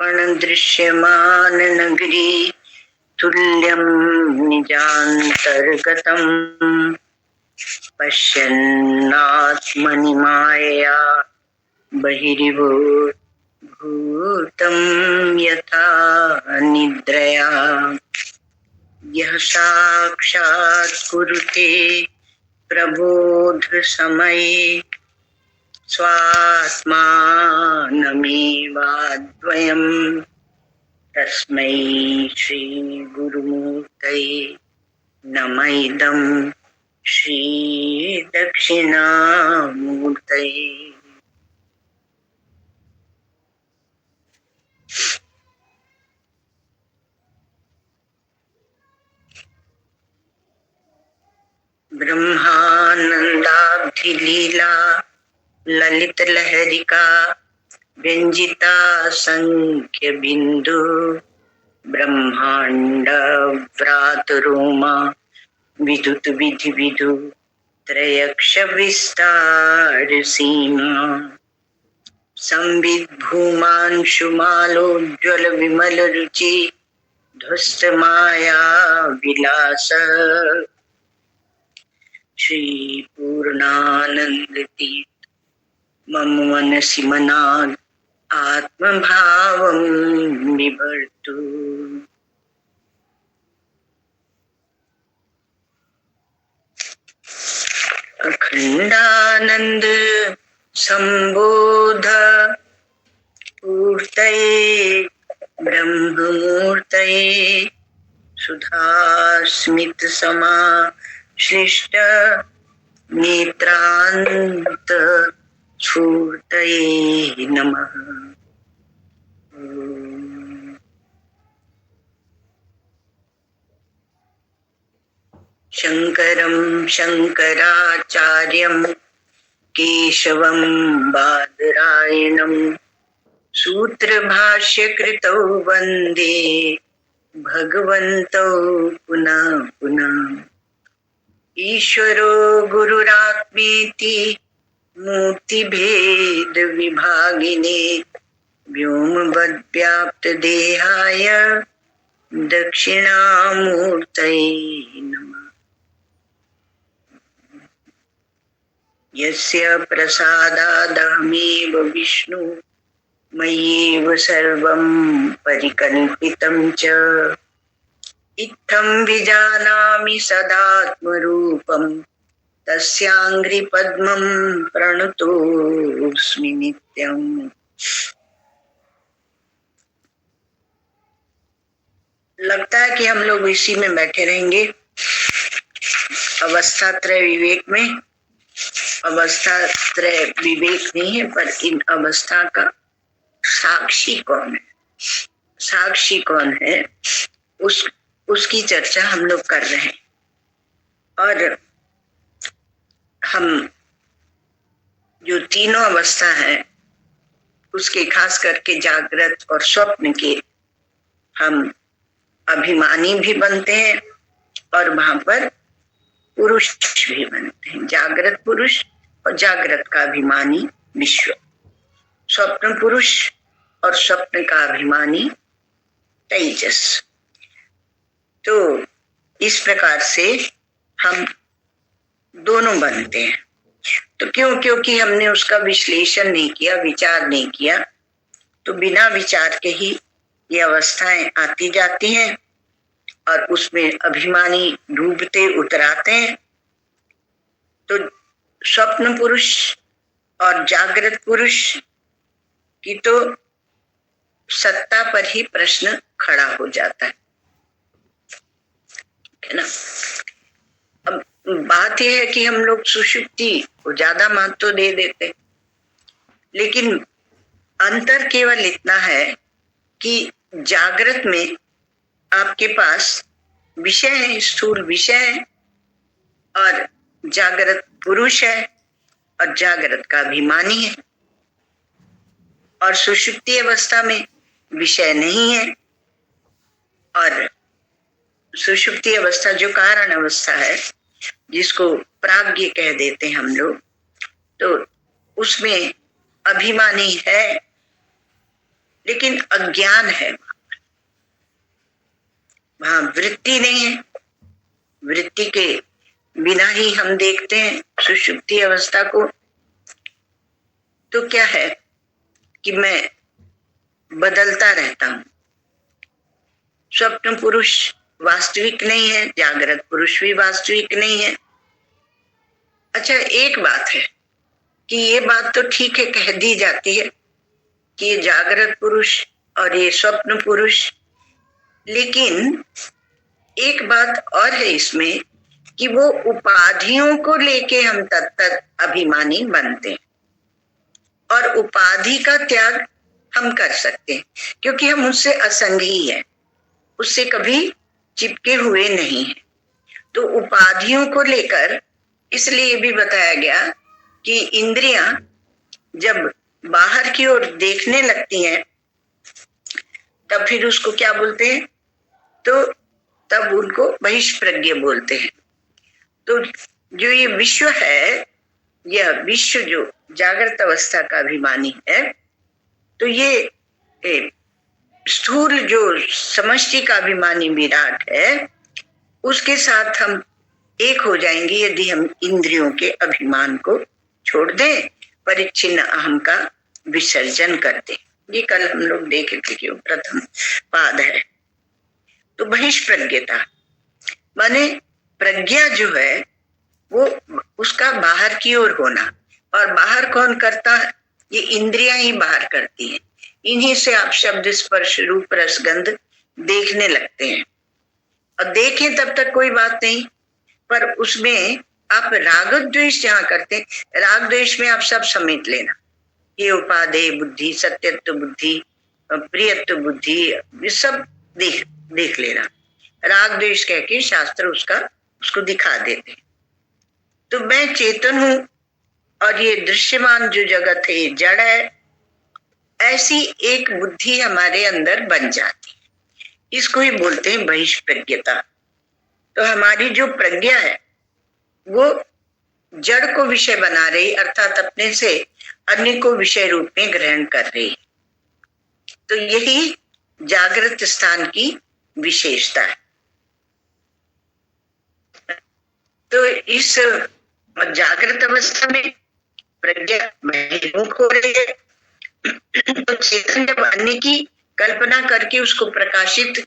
दर्पण दृश्यमान नगरी तुल्यं निजान्तर्गतम् पश्यन्नात्मनि मायया बहिर्भूतं यथा निद्रया यः साक्षात् कुरुते प्रबोध समये स्वात्मानमेवाद्वयम् तस्मै श्री गुरुमूर्तये नमः इदं श्री दक्षिणामूर्तये। ब्रह्मानंदाब्धिलीला ललित लहरिका व्यंजिता संख्य बिंदु ब्रह्मांड व्रात रोमा विद्युत विधि विदु त्रयक्ष विस्तार सीमा संविद भूमांशुमालोज्वल विमल रुचि ध्वस्त माया विलास श्री पूर्णानंद तीर्थ मम मनसि मनाद आत्मभावं बिभर्तु। अखंडानंद संबोध पूर्तये ब्रह्ममूर्तये सुधास्मित समाश्लिष्ट नेत्रांत स्फूर्तये नमः। शंकरं शंकराचार्यं केशवं बादरायणं सूत्रभाष्यकृतौ वन्दे भगवन्तौ पुनः पुनः। ईश्वरो गुरुरात्मेति मूर्तिभेद विभागिने व्योमवद्व्याप्त देहाय दक्षिणामूर्तये नमः। यस्य प्रसादादहमेव विष्णु मय्येव सर्वं परिकल्पितं च इत्थं विजानामि सदात्मरूपं तस्यांघ्रि पद्मं प्रणतोऽस्मि नित्यम्। लगता है कि हम लोग इसी में बैठे रहेंगे, अवस्था त्रय विवेक में। अवस्था त्रय विवेक नहीं है, पर इन अवस्था का साक्षी कौन है, साक्षी कौन है, उसकी चर्चा हम लोग कर रहे हैं। और हम जो तीनों अवस्था है उसके खास करके जागृत और स्वप्न के हम अभिमानी भी बनते हैं और वहां पर पुरुष भी बनते हैं। जागृत पुरुष और जागृत का अभिमानी विश्व, स्वप्न पुरुष और स्वप्न का अभिमानी तेजस। तो इस प्रकार से हम दोनों बनते हैं। तो क्योंकि हमने उसका विश्लेषण नहीं किया, विचार नहीं किया, तो बिना विचार के ही ये अवस्थाएं आती जाती हैं और उसमें अभिमानी डूबते उतराते हैं। तो स्वप्न पुरुष और जागृत पुरुष की तो सत्ता पर ही प्रश्न खड़ा हो जाता है ना। अब बात यह है कि हम लोग सुषुप्ति को ज्यादा महत्व दे देते, लेकिन अंतर केवल इतना है कि जागृत में आपके पास विषय है, स्थूल विषय है, और जागृत पुरुष है और जागृत का अभिमानी है। और सुषुप्ति अवस्था में विषय नहीं है और सुषुप्ति अवस्था जो कारण अवस्था है, जिसको प्राज्ञ कह देते हैं हम लोग, तो उसमें अभिमानी है लेकिन अज्ञान है, वहां वृत्ति नहीं है। वृत्ति के बिना ही हम देखते हैं सुषुप्ति अवस्था को। तो क्या है कि मैं बदलता रहता हूं। स्वप्न पुरुष वास्तविक नहीं है, जागृत पुरुष भी वास्तविक नहीं है। अच्छा, एक बात है कि ये बात तो ठीक है, कह दी जाती है कि ये जागृत पुरुष और ये स्वप्न पुरुष, लेकिन एक बात और है इसमें कि वो उपाधियों को लेके हम तत्त अभिमानी बनते हैं, और उपाधि का त्याग हम कर सकते हैं क्योंकि हम उससे असंगी है, उससे कभी चिपके हुए नहीं है। तो उपाधियों को लेकर इसलिए भी बताया गया कि इंद्रियां जब बाहर की ओर देखने लगती हैं तब फिर उसको क्या बोलते हैं, तो तब उनको बहिष्प्रज्ञ बोलते हैं। तो जो ये विश्व है, यह विश्व जो जागृत अवस्था का अभिमानी है, तो ये स्थूल जो समष्टि का अभिमानी विराट है, उसके साथ हम एक हो जाएंगे यदि हम इंद्रियों के अभिमान को छोड़ दें, परिच्छिन्न अहम का विसर्जन कर दें। ये कल हम लोग देखे थे कि प्रथम पाद है। तो बहिष्प्रज्ञता माने प्रज्ञा जो है वो उसका बाहर की ओर होना, और बाहर कौन करता है? ये इंद्रियां ही बाहर करती हैं। इन्हीं से आप शब्द स्पर्श रूप रसगंध देखने लगते हैं, और देखें तब तक कोई बात नहीं, पर उसमें आप राग द्वेष जहां करते हैं, राग द्वेष में आप सब समेट लेना, ये उपादेय बुद्धि, सत्यत्व बुद्धि, प्रियत्व बुद्धि, ये सब देख लेना। राग द्वेष कह के शास्त्र उसको दिखा देते हैं। तो मैं चेतन हूं और ये दृश्यमान जो जगत है ये जड़ है, ऐसी एक बुद्धि हमारे अंदर बन जाती है। इसको ही बोलते हैं बहिष्प्रज्ञता। तो हमारी जो प्रज्ञा है वो जड़ को विषय बना रही, अर्थात अपने से अन्य को विषय रूप में ग्रहण कर रही। तो यही जागृत स्थान की विशेषता है। तो इस जागृत अवस्था में प्रज्ञा बहिर्मुख हो रही है। तो चेतन जब अन्य की कल्पना करके उसको प्रकाशित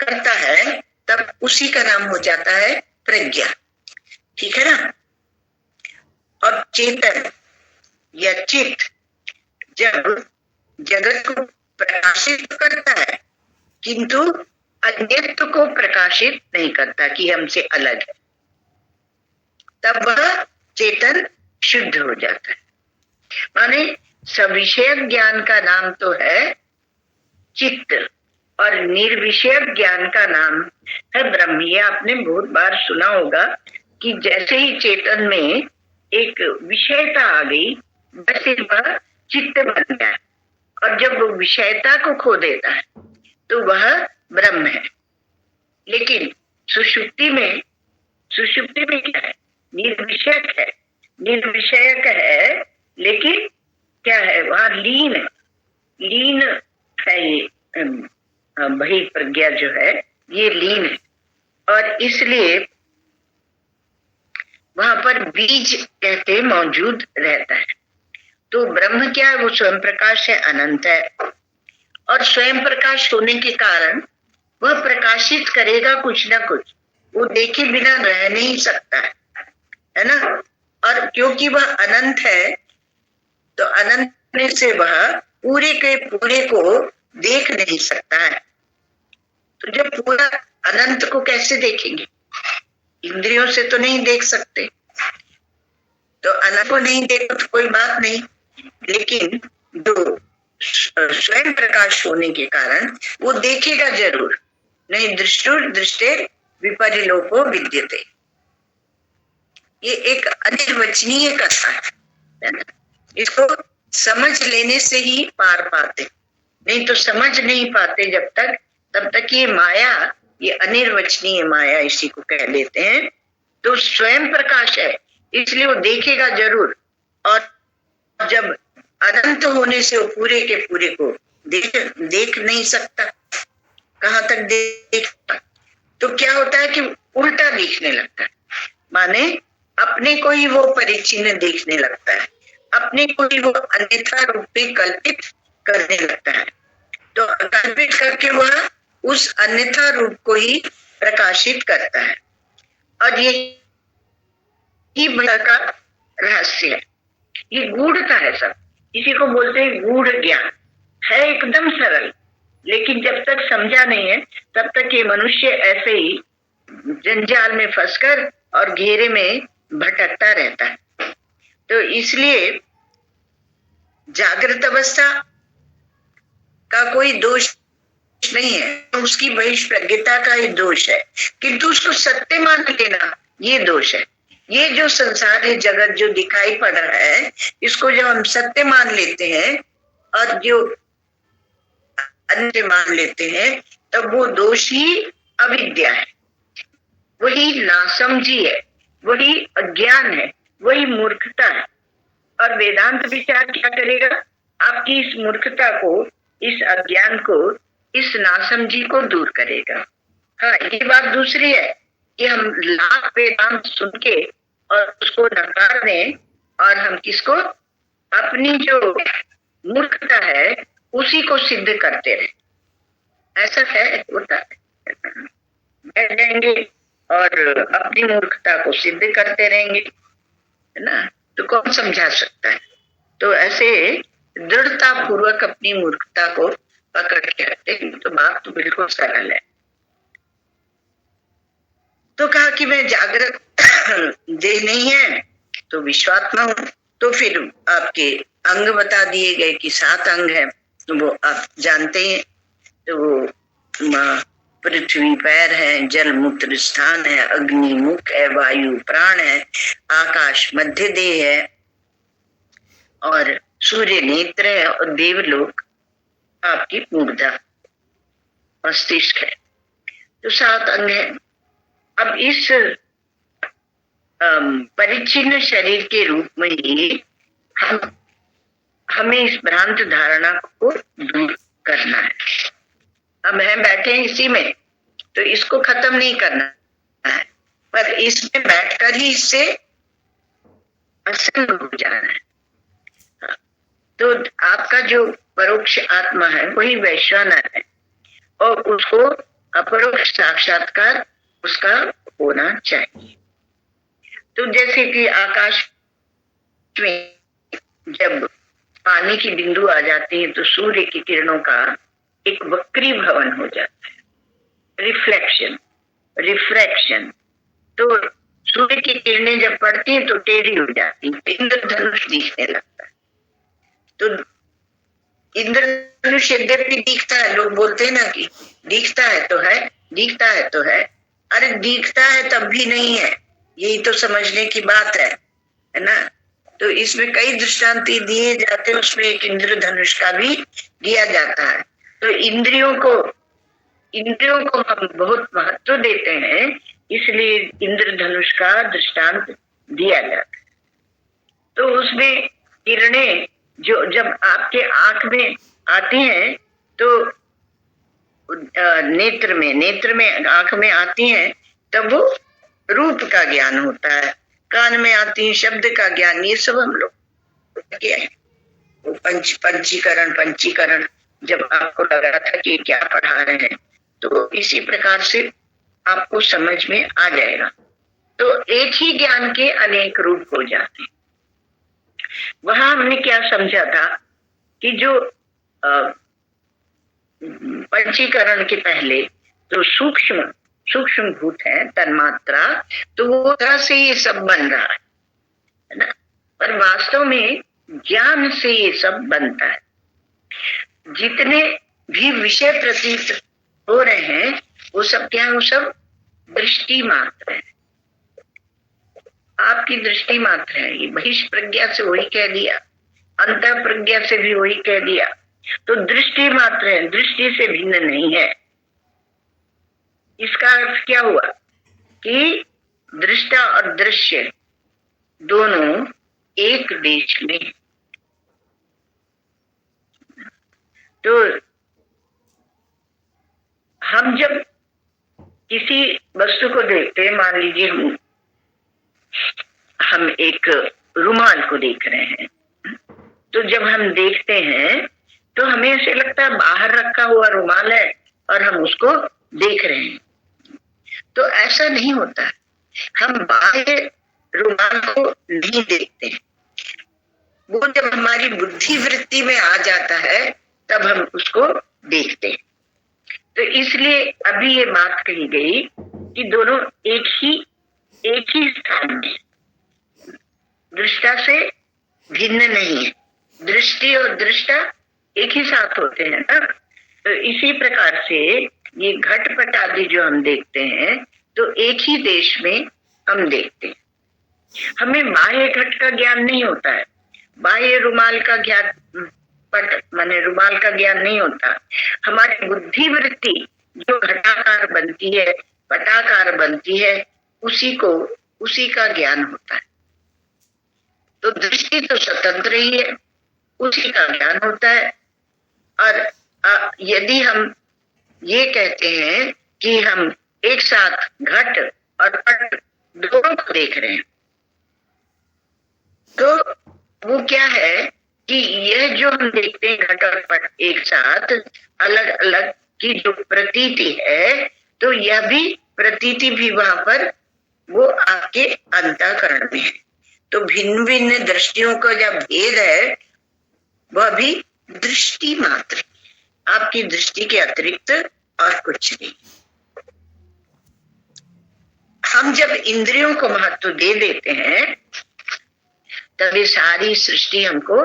करता है तब उसी का नाम हो जाता है प्रज्ञा। ठीक है ना? और चेतन या चित्त जब जगत को प्रकाशित करता है किंतु अन्यत्व को प्रकाशित नहीं करता कि हमसे अलग है, तब वह चेतन शुद्ध हो जाता है। माने सविषयक ज्ञान का नाम तो है चित्त, और निर्विषयक ज्ञान का नाम है ब्रह्म। ये आपने बहुत बार सुना होगा कि जैसे ही चेतन में एक विषयता आ गई वैसे वह चित्त बन गया, और जब वो विषयता को खो देता है तो वह ब्रह्म है। लेकिन सुषुप्ति में क्या है? निर्विषयक है। निर्विषयक है लेकिन क्या है? वहां लीन है। ये बहिर्प्रज्ञा जो है ये लीन है, और इसलिए वहां पर बीज कहते मौजूद रहता है। तो ब्रह्म क्या है? वो स्वयं प्रकाश है, अनंत है, और स्वयं प्रकाश होने के कारण वह प्रकाशित करेगा कुछ ना कुछ, वो देखे बिना रह नहीं सकता है ना? और क्योंकि वह अनंत है तो अनंत में से वह पूरे के पूरे को देख नहीं सकता है। तो जब पूरा अनंत को कैसे देखेंगे? इंद्रियों से तो नहीं देख सकते। तो अनंत को नहीं देखो तो कोई बात नहीं, लेकिन जो स्वयं प्रकाश होने के कारण वो देखेगा जरूर। नहीं दृष्टुर दृष्टे विपरिलोपो विद्यते, ये एक अनिर्वचनीय कथा है ना? इसको समझ लेने से ही पार पाते, नहीं तो समझ नहीं पाते जब तक, तब तक ये माया, ये अनिर्वचनीय माया इसी को कह लेते हैं। तो स्वयं प्रकाश है इसलिए वो देखेगा जरूर, और जब अनंत होने से वो पूरे के पूरे को देख नहीं सकता, कहाँ तक देख। तो क्या होता है कि उल्टा दिखने लगता है, माने अपने को ही वो परिचिन्न देखने लगता है, अपने को ही वो अन्यथा रूप में कल्पित करने लगता है। तो कल्पित करके वह उस अन्यथा रूप को ही प्रकाशित करता है। और यही बड़ा का रहस्य है, ये गूढ़ता है सब। इसी को बोलते हैं गूढ़ ज्ञान। है एकदम सरल, लेकिन जब तक समझा नहीं है तब तक ये मनुष्य ऐसे ही जंजाल में फंसकर और घेरे में भटकता रहता है। तो इसलिए जागृत अवस्था का कोई दोष नहीं है, उसकी बहिष्प्रज्ञता का ही दोष है, किंतु उसको सत्य मान लेना ये दोष है। ये जो संसार है, जगत जो दिखाई पड़ रहा है, इसको जब हम सत्य मान लेते हैं और जो अन्य मान लेते हैं, तब वो दोष ही अविद्या है, वही नासमझी है, वही अज्ञान है, वही मूर्खता है। और वेदांत विचार क्या करेगा? आपकी इस मूर्खता को, इस अज्ञान को, इस नासमझी को दूर करेगा। हाँ, ये बात दूसरी है कि हम लाख वेदांत सुन के और उसको नकार दें और हम किसको, अपनी जो मूर्खता है उसी को सिद्ध करते रहे। ऐसा है, होता है, बैठ जाएंगे और अपनी मूर्खता को सिद्ध करते रहेंगे, है ना। तो कौन समझा सकता है? तो ऐसे दृढ़ता पूर्वक अपनी मूर्खता को पकड़ के रखते हैं। तो बात तो बिल्कुल सरल है। तो कहा कि मैं जागृत देह नहीं है तो विश्वात्मा हूं। तो फिर आपके अंग बता दिए गए कि 7 अंग है, वो आप जानते हैं। तो वो पृथ्वी पैर है, जल मूत्र स्थान है, अग्नि मुख है, वायु प्राण है, आकाश मध्य देह है, और सूर्य नेत्र है, और देवलोक आपकी मूर्धा मस्तिष्क है। तो 7 अंग है। अब इस परिच्छिन्न शरीर के रूप में ही हमें इस भ्रांत धारणा को दूर करना है। हम हैं बैठे हैं इसी में, तो इसको खत्म नहीं करना है, पर इसमें बैठकर ही इससे असंग हो जाना है। तो आपका जो परोक्ष आत्मा है वही वैश्वानर है, और उसको अपरोक्ष साक्षात्कार उसका होना चाहिए। तो जैसे कि आकाश में जब पानी की बिंदु आ जाती है तो सूर्य की किरणों का एक वक्री भवन हो जाता है, रिफ्लेक्शन, रिफ्रैक्शन। तो सूर्य की किरणें जब पड़ती हैं तो टेढ़ी हो जाती है, इंद्रधनुष दिखने लगता है। तो इंद्रधनुष यद्यपि दिखता है, लोग बोलते हैं ना कि दिखता है तो है, दिखता है तो है। अरे दिखता है तब भी नहीं है, यही तो समझने की बात है ना। तो इसमें कई दृष्टांति दिए जाते हैं, उसमें एक इंद्रधनुष का भी दिया जाता है। तो इंद्रियों को हम बहुत महत्व देते हैं, इसलिए इंद्रधनुष का दृष्टांत दिया जाता है। तो उसमें किरणें जो जब आपके आंख में आती हैं तो नेत्र में आंख में आती हैं, तब वो रूप का ज्ञान होता है। कान में आती है शब्द का ज्ञान। ये सब हम लोग क्या है, वो पंचीकरण जब आपको लग रहा था कि क्या पढ़ा रहे हैं, तो इसी प्रकार से आपको समझ में आ जाएगा। तो एक ही ज्ञान के अनेक रूप हो जाते हैं। वहां हमने क्या समझा था कि जो पंचीकरण के पहले तो सूक्ष्म भूत है, तन्मात्रा, तो वो तरह से ये सब बन रहा है ना। पर वास्तव में ज्ञान से ये सब बनता है। जितने भी विषय प्रतीत हो रहे हैं वो सब क्या है, वो सब दृष्टि मात्र है, आपकी दृष्टि मात्र है। ये बहिष्प्रज्ञा से वही कह दिया, अंतर प्रज्ञा से भी वही कह दिया। तो दृष्टि मात्र है, दृष्टि से भिन्न नहीं है। इसका अर्थ क्या हुआ कि दृष्टा और दृश्य दोनों एक देश में, तो हम जब किसी वस्तु को देखते हैं, मान लीजिए हम एक रुमाल को देख रहे हैं, तो जब हम देखते हैं तो हमें ऐसे लगता है बाहर रखा हुआ रुमाल है और हम उसको देख रहे हैं। तो ऐसा नहीं होता, हम बाहर रुमाल को नहीं देखते हैं। वो जब हमारी बुद्धि वृत्ति में आ जाता है तब हम उसको देखते हैं। तो इसलिए अभी ये बात कही गई कि दोनों एक ही स्थान में, दृष्टा से भिन्न नहीं है। दृष्टि और दृष्टा एक ही साथ होते हैं ना। तो इसी प्रकार से ये घटपट आदि जो हम देखते हैं तो एक ही देश में हम देखते हैं। हमें बाह्य घट का ज्ञान नहीं होता है, बाह्य रुमाल का ज्ञान, पट माने रुमाल का ज्ञान नहीं होता। हमारी बुद्धि वृत्ति जो घटाकार बनती है, पटाकार बनती है, उसी का ज्ञान होता है। तो दृष्टि तो स्वतंत्र ही है, उसी का ज्ञान होता है। और यदि हम ये कहते हैं कि हम एक साथ घट और पट दोनों को देख रहे हैं, तो वो क्या है कि यह जो हम देखते हैं घट और पट एक साथ अलग अलग की जो प्रतीति है, तो यह भी प्रतीति भी वहां पर वो आपके अंतःकरण में है। तो भिन्न भिन्न दृष्टियों का जब भेद है वह भी दृष्टि मात्र, आपकी दृष्टि के अतिरिक्त और कुछ नहीं। हम जब इंद्रियों को महत्व दे देते हैं तभी सारी सृष्टि हमको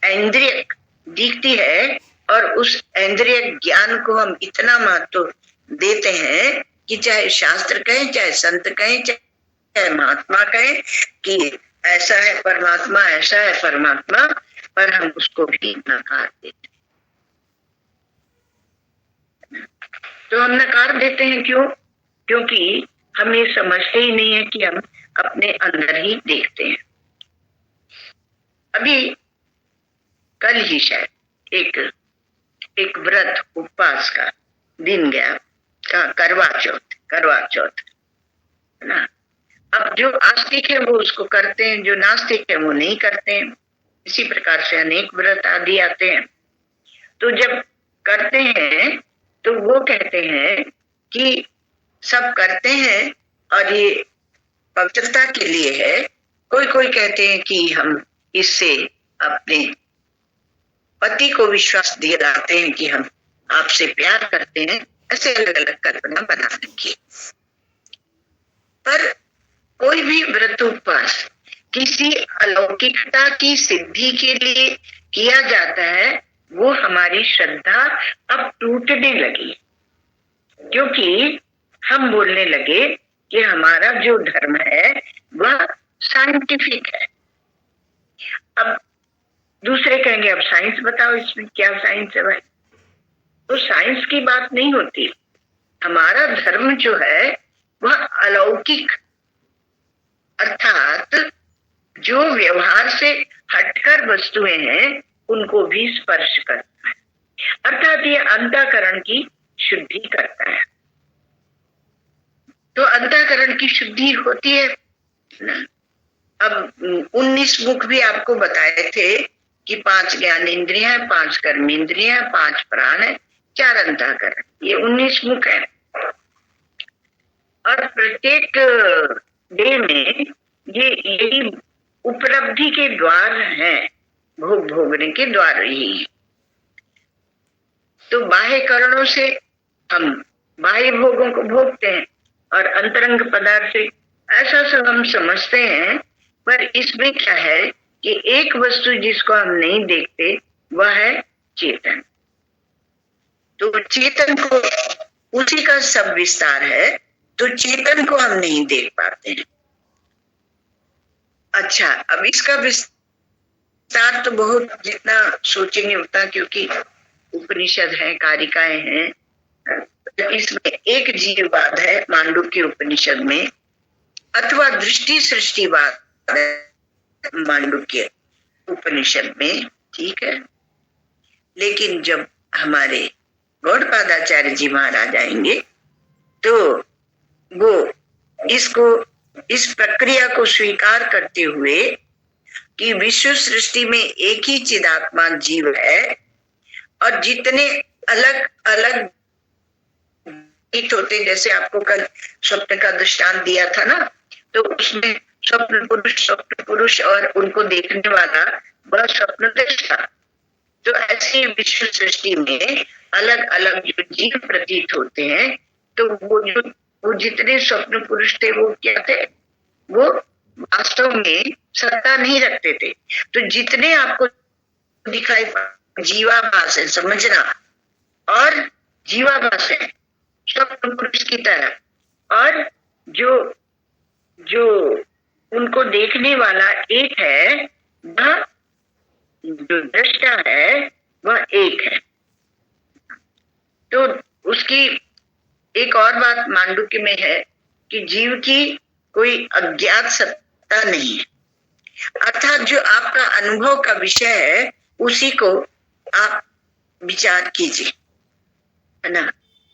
इंद्रिय दिखती है, और उस इंद्रिय ज्ञान को हम इतना महत्व देते हैं कि चाहे शास्त्र कहें, चाहे संत कहें, चाहे महात्मा कहें कि ऐसा है परमात्मा, ऐसा है परमात्मा, पर हम उसको भी नकार देते हैं। तो हम नकार देते हैं क्यों? क्योंकि हम ये समझते ही नहीं है कि हम अपने अंदर ही देखते हैं। अभी कल ही शायद एक व्रत उपवास का दिन गया, करवा चौथ ना। अब जो आस्तिक है वो उसको करते हैं, जो नास्तिक है वो नहीं करते हैं। इसी प्रकार से अनेक व्रत आदि आते हैं। तो जब करते हैं तो वो कहते हैं कि सब करते हैं और ये पवित्रता के लिए है। कोई कहते हैं कि हम इससे अपने पति को विश्वास दिलाते हैं कि हम आपसे प्यार करते हैं। ऐसे अलग अलग कल्पना बना रखी। पर कोई भी व्रत उपवास किसी अलौकिकता की सिद्धि के लिए किया जाता है, वो हमारी श्रद्धा अब टूटने लगी, क्योंकि हम बोलने लगे कि हमारा जो धर्म है वह साइंटिफिक है। अब दूसरे कहेंगे अब साइंस बताओ, इसमें क्या साइंस है भाई? तो साइंस की बात नहीं होती। हमारा धर्म जो है वह अलौकिक, अर्थात जो व्यवहार से हटकर वस्तुएं हैं उनको भी स्पर्श करता है, अर्थात ये अंतःकरण की शुद्धि करता है। तो अंतःकरण की शुद्धि होती है ना। अब 19 मुख भी आपको बताए थे कि 5 ज्ञान इंद्रियां हैं, 5 कर्म इंद्रियां हैं, 5 प्राण है, 4 अंतःकरण, ये 19 मुख है। और प्रत्येक डे में ये यही उपलब्धि के द्वार हैं, भोगने के द्वार ही। तो बाह्य करणों से हम बाह्य भोगों को भोगते हैं और अंतरंग पदार्थ से ऐसा सब हम समझते हैं। पर इसमें क्या है कि एक वस्तु जिसको हम नहीं देखते वह है चेतन। तो चेतन को, उसी का सब विस्तार है, तो चेतन को हम नहीं देख पाते हैं। अच्छा, अब इसका विस्तार तो बहुत जितना सोचेंगे उतना, क्योंकि उपनिषद है, कारिकाएं हैं। इसमें एक जीववाद है मांडुक्य उपनिषद में, अथवा दृष्टि सृष्टिवाद मांडुक्य उपनिषद में, ठीक है। लेकिन जब हमारे गौड़पादाचार्य जी महाराज आएंगे तो वो इसको, इस प्रक्रिया को स्वीकार करते हुए कि विश्व सृष्टि में एक ही चिदात्मा जीव है और जितने अलग अलग होते, जैसे आपको कल स्वप्न का दृष्टांत दिया था ना, तो उसमें स्वप्न पुरुष और उनको देखने वाला वह स्वप्न दृष्टा। तो ऐसी विश्व सृष्टि में अलग अलग जो जीव प्रतीत होते हैं, तो वो जितने स्वप्न पुरुष थे वो क्या थे, वो वास्तव में सत्ता नहीं रखते थे। तो जितने आपको दिखाई जीवाभास है, समझना, और जीवाभास है स्वप्न पुरुष की तरह, और जो जो उनको देखने वाला एक है, वह जो दृष्टा है वह एक है। तो उसकी एक और बात मांडुक्य में है कि जीव की कोई अज्ञात सत्ता नहीं है, अर्थात जो आपका अनुभव का विषय है उसी को आप विचार कीजिए, है ना।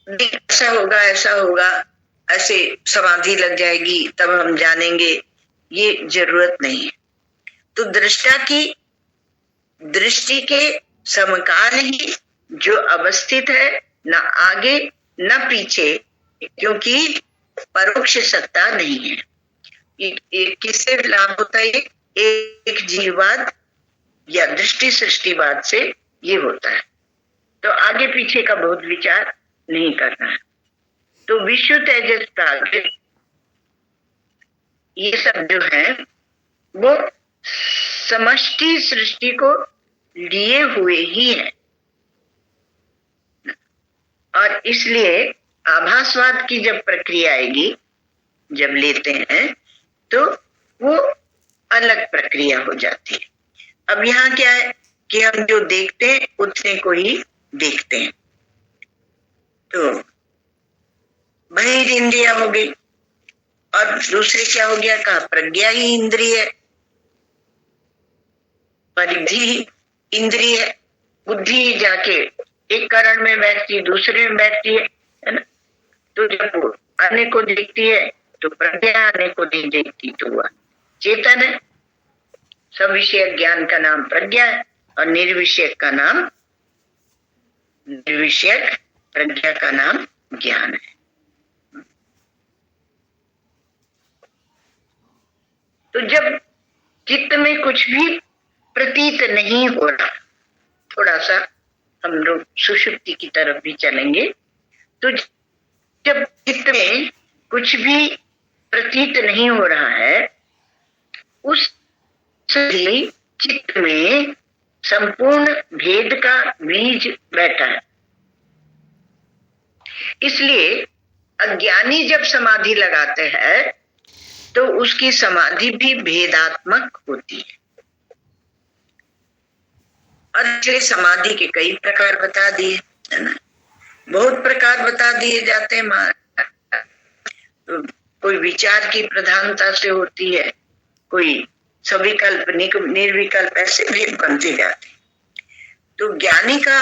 ऐसा होगा, ऐसा होगा, ऐसे समाधि लग जाएगी तब हम जानेंगे, ये जरूरत नहीं है। तो दृष्टा की दृष्टि के समकाल ही जो अवस्थित है, न आगे न पीछे, क्योंकि परोक्ष सत्ता नहीं है। किससे लाभ होता है? एक जीववाद या दृष्टि सृष्टिवाद से ये होता है। तो आगे पीछे का बहुत विचार नहीं करना है। तो विश्व तेजस प्राज्ञ ये सब जो है वो समष्टि सृष्टि को लिए हुए ही है, और इसलिए आभासवाद की जब प्रक्रिया आएगी, जब लेते हैं तो वो अलग प्रक्रिया हो जाती है। अब यहाँ क्या है कि हम जो देखते हैं उतने को ही देखते हैं। तो बहिर्इंद्रिया हो गई, और दूसरे क्या हो गया? कहा प्रज्ञा ही इंद्रिय है, परिधि इंद्रिय है, बुद्धि जाके एक करण में बैठती, दूसरे में बैठती है ना। तो जब वो आने को देखती है तो प्रज्ञा आने को नहीं देखती, तो वह चेतन है। सविषयक ज्ञान का नाम प्रज्ञा है, और निर्विषयक का नाम, निर्विषयक प्रज्ञा का नाम ज्ञान है। तो जब चित्त में कुछ भी प्रतीत नहीं हो रहा, थोड़ा सा हम लोग सुषुप्ति की तरफ भी चलेंगे, तो जब चित्त में कुछ भी प्रतीत नहीं हो रहा है, उस चित्त में संपूर्ण भेद का बीज बैठा है। इसलिए अज्ञानी जब समाधि लगाते हैं तो उसकी समाधि भी भेदात्मक होती है। और इसलिए समाधि के कई प्रकार बता दिए, है ना, बहुत प्रकार बता दिए जाते हैं। तो कोई विचार की प्रधानता से होती है, कोई सविकल्प निर्विकल्प, ऐसे भेद बनते जाते हैं। तो ज्ञानी का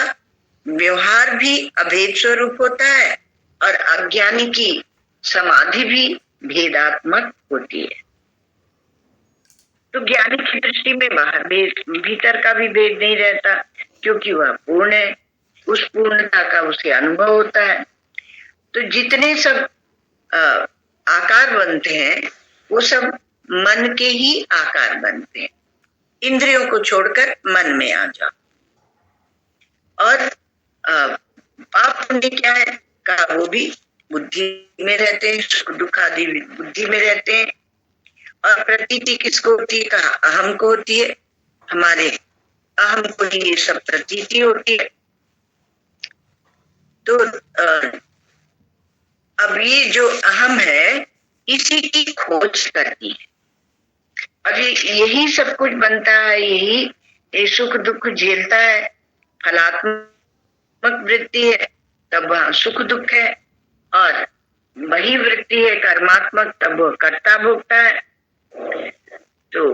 व्यवहार भी अभेद स्वरूप होता है, और अज्ञानी की समाधि भी भेदात्मक होती है। तो ज्ञानी की दृष्टि में बाहर भीतर का भी भेद नहीं रहता, क्योंकि वह पूर्ण है, उस पूर्णता का उसे अनुभव होता है। तो जितने सब आकार बनते हैं वो सब मन के ही आकार बनते हैं। इंद्रियों को छोड़कर मन में आ जाओ। और पाप पुण्य क्या है? कहा वो भी बुद्धि में रहते हैं, सुख दुख आदि बुद्धि में रहते हैं। और प्रतीति किसको होती है? कहा अहम को होती है, हमारे अहम को ही ये सब प्रतीति होती है। तो अब ये जो अहम है इसी की खोज करती है, और यही सब कुछ बनता है, यही सुख दुख झेलता है। फलात्मक वृत्ति है तब वहां सुख दुख है, और वही वृत्ति है कर्मात्मक, तब वो कर्ता भोगता है। तो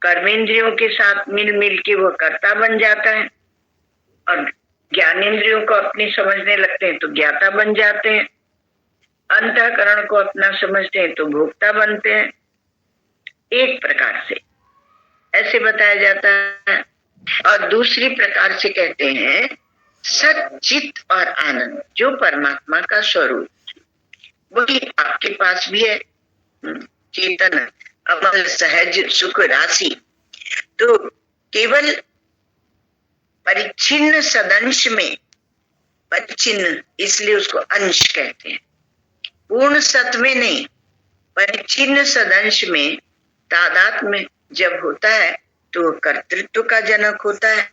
कर्मेंद्रियों के साथ मिल मिल के वो कर्ता बन जाता है, और ज्ञानेंद्रियों को अपनी समझने लगते हैं तो ज्ञाता बन जाते हैं, अंतःकरण को अपना समझते हैं तो भोक्ता बनते हैं। एक प्रकार से ऐसे बताया जाता है। और दूसरी प्रकार से कहते हैं सच्चित और आनंद, जो परमात्मा का स्वरूप वही आपके पास भी है, चेतन अमल सहज सुख राशि। तो केवल परिच्छिन्न सदंश में, परिच्छिन्न इसलिए उसको अंश कहते हैं, पूर्ण सत में नहीं, परिच्छिन्न सदंश में तादात्म्य में जब होता है तो कर्तृत्व का जनक होता है,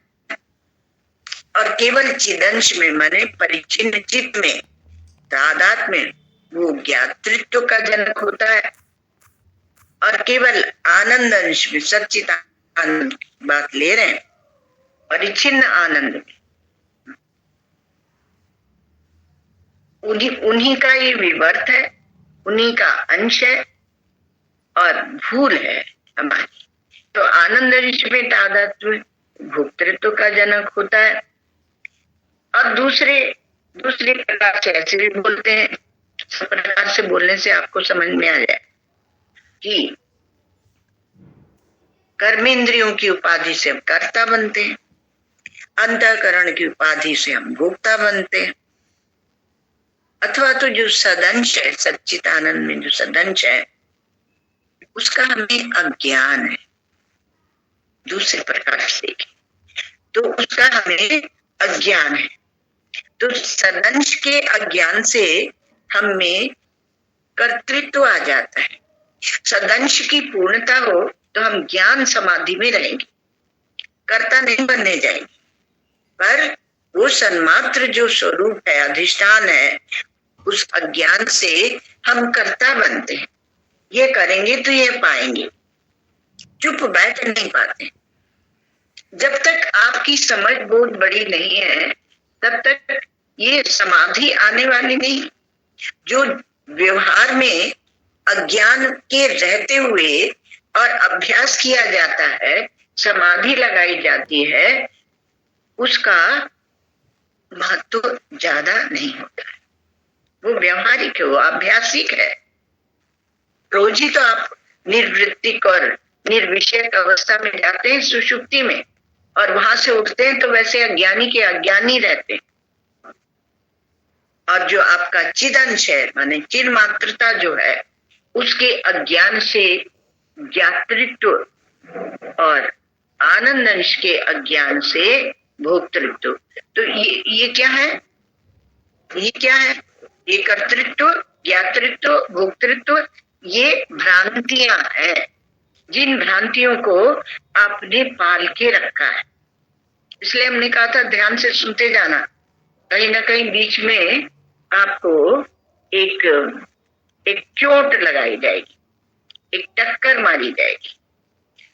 और केवल चिदंश में माने परिच्छिन्न चित्त में तादात्म्य में वो ज्ञातृत्व का जनक होता है, और केवल आनंद अंश में सच्चित आनंद की बात ले रहे हैं, परिच्छिन्न आनंद में उन्हीं का ये विवर्त है, उन्हीं का अंश है और भूल है हमारी। तो आनंद अंश में तादात्म्य भोक्तृत्व का जनक होता है। और दूसरे प्रकार से ऐसे भी बोलते हैं, सब प्रकार से बोलने से आपको समझ में आ जाए कि कर्मेंद्रियों की उपाधि से हम कर्ता बनते हैं, अंतःकरण की उपाधि से हम भोक्ता बनते हैं, अथवा तो जो सदंश है, सच्चित आनंद में जो सदंश है उसका हमें अज्ञान है। दूसरे प्रकार से तो उसका हमें अज्ञान है, तो सदंश के अज्ञान से हमें कर्तृत्व आ जाता है। सदंश की पूर्णता हो तो हम ज्ञान समाधि में रहेंगे, कर्ता नहीं बनने जाएंगे, पर वो सन्मात्र जो स्वरूप है, अधिष्ठान है, उस अज्ञान से हम कर्ता बनते हैं। ये करेंगे तो ये पाएंगे, चुप बैठ नहीं पाते। जब तक आपकी समझ बहुत बड़ी नहीं है तब तक ये समाधि आने वाली नहीं। जो व्यवहार में अज्ञान के रहते हुए और अभ्यास किया जाता है, समाधि लगाई जाती है, उसका महत्व ज्यादा नहीं होता है। वो व्यवहारिक है, वो अभ्यासिक है। रोज ही तो आप निर्वृत्तिक और निर्विषयक अवस्था में जाते हैं सुषुप्ति में, और वहां से उठते हैं तो वैसे अज्ञानी के अज्ञानी रहते हैं। और जो आपका चिदंश है माने चिद मात्रता जो है, उसके अज्ञान से ज्ञातृत्व और आनंद अंश के अज्ञान से भोक्तृत्व। तो ये क्या है? ये क्या है? ये कर्तृत्व, ज्ञातृत्व, भोक्तृत्व, ये भ्रांतियां हैं, जिन भ्रांतियों को आपने पाल के रखा है। इसलिए हमने कहा था ध्यान से सुनते जाना, कहीं ना कहीं बीच में आपको एक चोट लगाई जाएगी, एक टक्कर मारी जाएगी।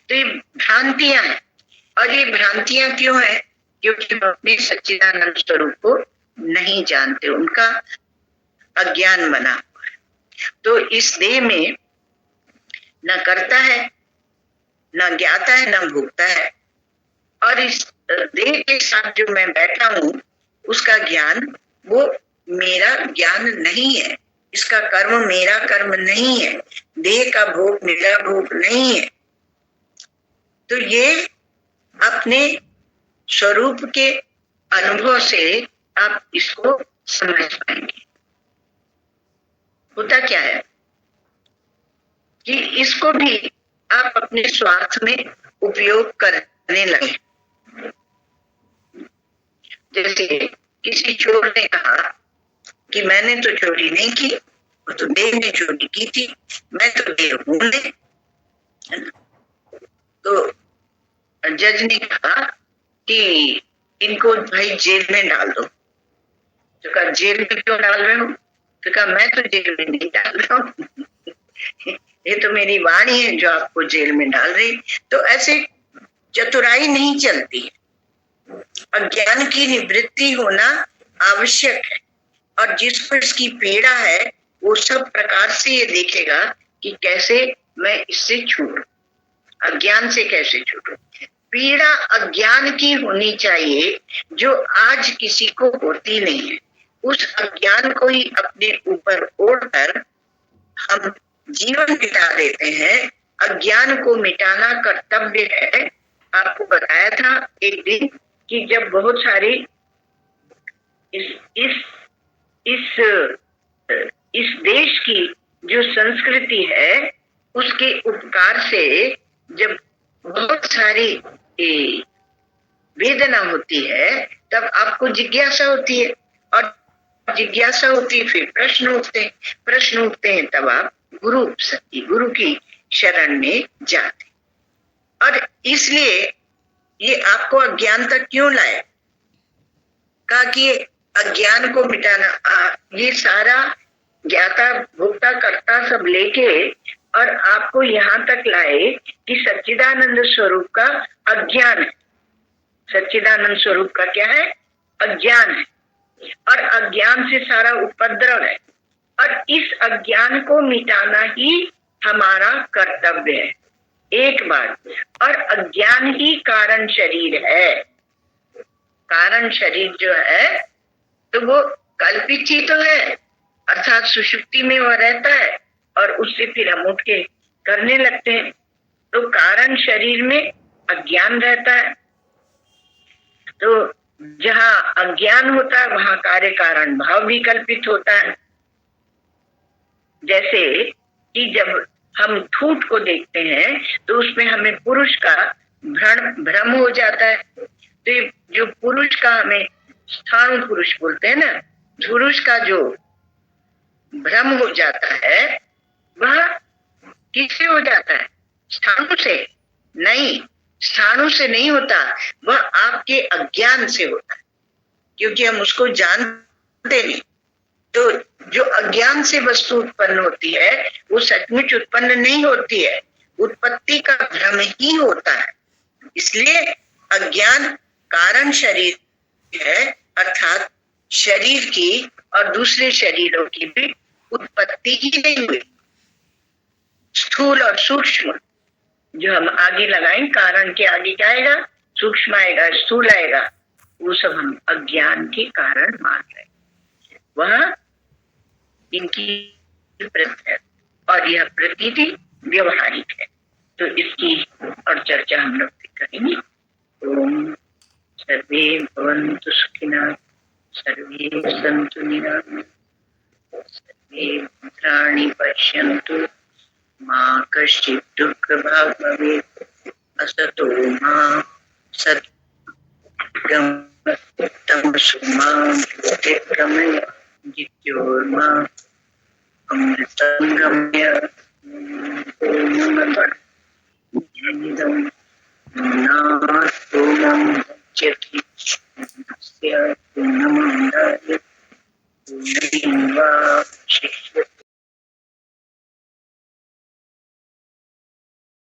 तो ये भ्रांतियां हैं, और ये भ्रांतियां क्यों है? क्योंकि हम अपने सच्चिदानंद स्वरूप को नहीं जानते, उनका अज्ञान बना हुआ है। तो इस देह में न कर्ता है, न ज्ञाता है, न भोक्ता है, और इस देह के साथ जो मैं बैठा हूं उसका ज्ञान वो मेरा ज्ञान नहीं है, इसका कर्म मेरा कर्म नहीं है, देह का भोग मेरा भोग नहीं है। तो ये अपने स्वरूप के अनुभव से आप इसको समझ पाएंगे। होता क्या है कि इसको भी आप अपने स्वार्थ में उपयोग करने लगे। जैसे किसी चोर ने कहा कि मैंने तो चोरी नहीं की, वो तो देव ने चोरी की थी, मैं तो देव हूं नहीं। तो जज ने कहा कि इनको भाई जेल में डाल दो। तो कहा जेल में क्यों डाल रहे हो? तो कहा मैं तो जेल में नहीं डाल रहा हूँ, ये तो मेरी वाणी है जो आपको जेल में डाल रही। तो ऐसे चतुराई नहीं चलती है, अज्ञान की निवृत्ति होना आवश्यक है। और जिसको इसकी पीड़ा है वो सब प्रकार से ये देखेगा कि कैसे मैं इससे छूटूं, अज्ञान से कैसे छूटूं। पीड़ा अज्ञान की होनी चाहिए, जो आज किसी को होती नहीं है। उस अज्ञान को ही अपने ऊपर ओढ़कर हम जीवन बिता देते हैं। अज्ञान को मिटाना कर्तव्य है। आपको बताया था एक दिन कि जब बहुत सारी इस देश की जो संस्कृति है उसके उपकार से जब बहुत सारी वेदना होती है, तब आपको जिज्ञासा होती है, और जिज्ञासा होती है, फिर प्रश्न उठते हैं, तब आप गुरु की शरण में जाते। और इसलिए ये आपको अज्ञान तक क्यों लाए, कहा कि अज्ञान को मिटाना, ये सारा ज्ञाता भोक्ता कर्ता सब लेके और आपको यहाँ तक लाए कि सच्चिदानंद स्वरूप का अज्ञान है। सच्चिदानंद स्वरूप का क्या है? अज्ञान है, और अज्ञान से सारा उपद्रव है, और इस अज्ञान को मिटाना ही हमारा कर्तव्य है। एक बात, और अज्ञान ही कारण शरीर है। कारण शरीर जो है तो वो कल्पित ही तो है, अर्थात सुषुप्ति में वो रहता है और उससे फिर हम उठ के करने लगते हैं। तो कारण शरीर में अज्ञान रहता है, तो जहाँ अज्ञान होता है वहां कार्य कारण भाव भी कल्पित होता है। जैसे कि जब हम ठूठ को देखते हैं तो उसमें हमें पुरुष का भ्रम हो जाता है। तो ये जो पुरुष का हमें स्थाणु पुरुष बोलते हैं ना, पुरुष का जो भ्रम हो जाता है वह किससे हो जाता है? स्थाणु से नहीं, स्थाणु से नहीं होता, वह आपके अज्ञान से होता है, क्योंकि हम उसको जानते नहीं। तो जो अज्ञान से वस्तु उत्पन्न होती है वो सचमुच उत्पन्न नहीं होती है, उत्पत्ति का भ्रम ही होता है। इसलिए अज्ञान कारण शरीर है, अर्थात शरीर की और दूसरे शरीरों की भी उत्पत्ति ही नहीं हुई। स्थूल और सूक्ष्म जो हम आगे लगाएं, कारण के आगे क्या आएगा? सूक्ष्म आएगा, स्थूल आएगा, वो सब हम अज्ञान के कारण मान रहे हैं। वह इनकी प्रतीति है और यह प्रतीति व्यवहारिक है। तो इसकी और चर्चा हम लोग करेंगे। ओम सर्वे भवन्तु सुखिनः, सर्वे सन्तु निरामयाः, सर्वे भद्राणि पश्यन्तु, मा कश्चित् दुःखभाग् भवेत्। असतो मा सद्गमः तमसो मा ज्योतिर्गमय, मृत्योर्मा अमृतं गमय। ओम इदं पूर्णं मुच्यते पूर्णस्य पूर्णमादाय पूर्णमेवावशिष्यते।